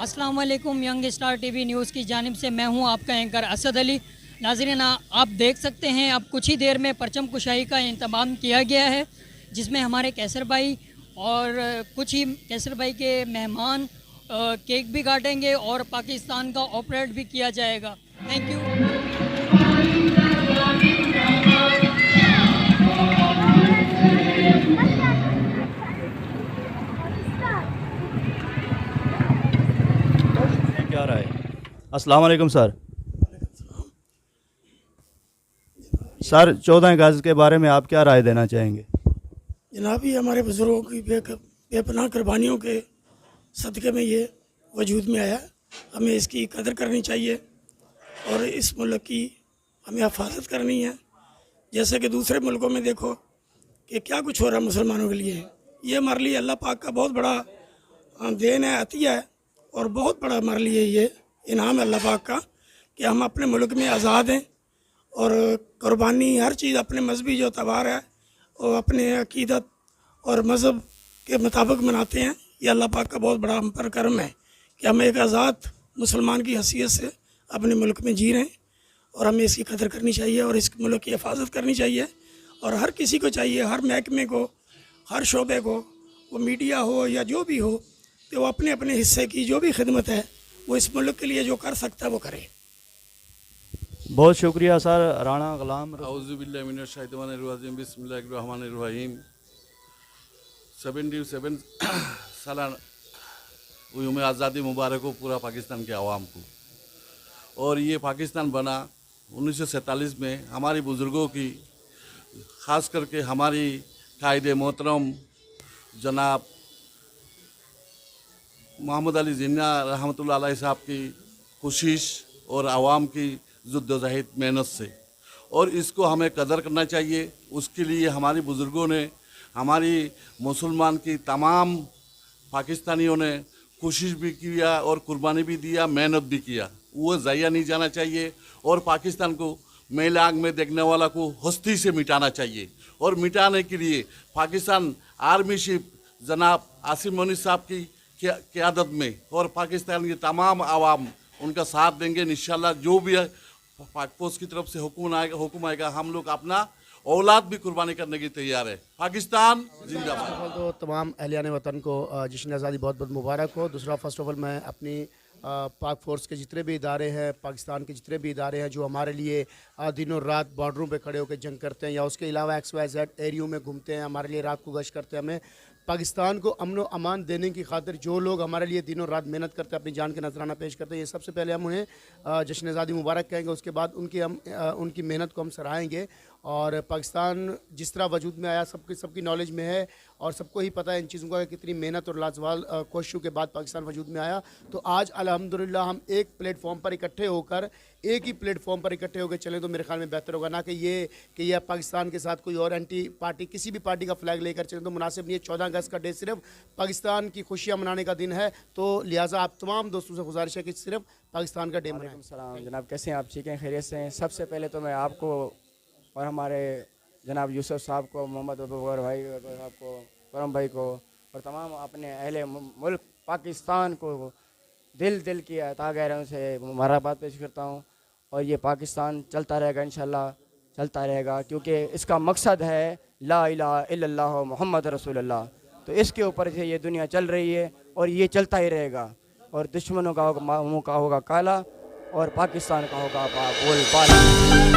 अस्सलाम वालेकुम। Young star TV news की जानिब से मैं हूं आपका एंकर असद अली। नाज़रीन, आप देख सकते हैं अब कुछ ही देर में परचम कुशाई का इंतज़ाम किया गया है, जिसमें हमारे कैसर भाई और कुछ ही कैसर भाई के मेहमान केक भी काटेंगे और पाकिस्तान का ऑपरेट भी किया जाएगा। Thank you. क्या राय? अस्सलाम वालेकुम सर। सर 14 अगस्त के बारे में आप क्या राय देना चाहेंगे? जनाब, ये हमारे बुज़ुर्गों की बेपनाह कुर्बानियों के सदक़े में ये वजूद में आया। हमें इसकी कदर करनी चाहिए और इस मुल्क की हमें हिफाजत करनी है। जैसे कि दूसरे मुल्कों में देखो कि क्या कुछ हो रहा है मुसलमानों के लिए। ये हमारे लिए अल्लाह पाक का बहुत बड़ा देन है, अतिया है, और बहुत बड़ा हमारे लिए ये इनाम है अल्लाह पाक का कि हम अपने मुल्क में आज़ाद हैं और कुर्बानी हर चीज़ अपने मजहबी जो त्यौहार है और अपने अकीदत और मज़हब के मुताबिक मनाते हैं। ये अल्लाह पाक का बहुत बड़ा हम पर करम है कि हम एक आज़ाद मुसलमान की हैसियत से अपने मुल्क में जी रहे हैं और हमें इसकी कदर करनी चाहिए और इस मुल्क की हिफाजत करनी चाहिए। और हर किसी को चाहिए, हर महकमे को, हर शोबे को, वो मीडिया हो या जो भी हो, कि वो अपने अपने हिस्से की जो भी खिदमत है वो इस मुल्क के लिए जो कर सकता है वो करे। बहुत शुक्रिया सर। राणा गुलाम आउज़ुबिल्लाहि मिनश्शैतानिर्रजीम बिस्मिल्लाहिर्रहमानिर्रहीम। 77 साला यौम आज़ादी मुबारक हो पूरा पाकिस्तान के आवाम को। और ये पाकिस्तान बना 1947 में हमारे बुज़ुर्गों की, ख़ास करके हमारी कायदे मोहतरम जनाब मोहम्मद अली जिन्ना रहमतुल्लाह अलैह साहब की कोशिश और आवाम की जद्दोजहद मेहनत से, और इसको हमें कदर करना चाहिए। उसके लिए हमारे बुज़ुर्गों ने, हमारी मुसलमान की तमाम पाकिस्तानियों ने कोशिश भी किया और कुर्बानी भी दिया, मेहनत भी किया। वो ज़ाया नहीं जाना चाहिए और पाकिस्तान को मैल आग में देखने वाला को हस्ती से मिटाना चाहिए। और मिटाने के लिए पाकिस्तान आर्मी चीफ जनाब आसिम मुनीर साहब की क़यादत में और पाकिस्तान की तमाम आवाम उनका साथ देंगे इंशाल्लाह। जो भी पाक फौज की तरफ से हुक्म आएगा हम लोग अपना औलाद भी कुर्बानी करने की तैयार है। पाकिस्तान जिंदाबाद। तो तमाम अहलियान वतन को जश्न आज़ादी बहुत बहुत मुबारक हो। दूसरा, फ़र्स्ट ऑफ ऑल मैं अपनी पाक फ़ोर्स के जितने भी इदारे हैं, पाकिस्तान के जितने भी इदारे हैं जो हमारे लिए दिनों रात बॉर्डरों पे खड़े होकर जंग करते हैं या उसके अलावा XYZ एरियो में घूमते हैं, हमारे लिए रात को गश्त करते हैं, हमें पाकिस्तान को अमन व अमान देने की खातिर जो लोग हमारे लिए दिनों रात मेहनत करते हैं, अपनी जान के नजराना पेश करते हैं, ये सबसे पहले हम उन्हें जश्न आज़ादी मुबारक कहेंगे। उसके बाद उनकी मेहनत को हम सराहेंगे। और पाकिस्तान जिस तरह वजूद में आया सबकी नॉलेज में है और सबको ही पता है इन चीज़ों का कितनी मेहनत और लाजवाब कोशिशों के बाद पाकिस्तान वजूद में आया। तो आज अल्हम्दुलिल्लाह हम एक प्लेटफॉर्म पर इकट्ठे होकर, एक ही प्लेटफॉर्म पर इकट्ठे होकर चलें तो मेरे ख्याल में बेहतर होगा, ना कि यह पाकिस्तान के साथ कोई और एंटी पार्टी किसी भी पार्टी का फ्लैग लेकर चलें तो मुनासिब नहीं है। 14 अगस्त का डे सिर्फ पाकिस्तान की खुशियाँ मनाने का दिन है, तो लिहाजा आप तमाम दोस्तों से गुजारिश है कि सिर्फ पाकिस्तान का डे मनाएं। सलाम जनाब, कैसे हैं आप? ठीक हैं, खैरियत से हैं? सबसे पहले तो मैं आपको और हमारे जनाब यूसुफ साहब को, मोहम्मद अबूबकर भाई साहब को, करम भाई को और तमाम अपने अहले मुल्क पाकिस्तान को दिल की अता गहराइयों से मुबारकबाद पेश करता हूँ। और ये पाकिस्तान चलता रहेगा, इंशाल्लाह चलता रहेगा, क्योंकि इसका मकसद है ला इलाहा इल्लल्लाह मुहम्मद रसूलुल्लाह। तो इसके ऊपर से ये दुनिया चल रही है और ये चलता ही रहेगा। और दुश्मनों का मुँह का होगा काला और पाकिस्तान का होगा बोल बाला।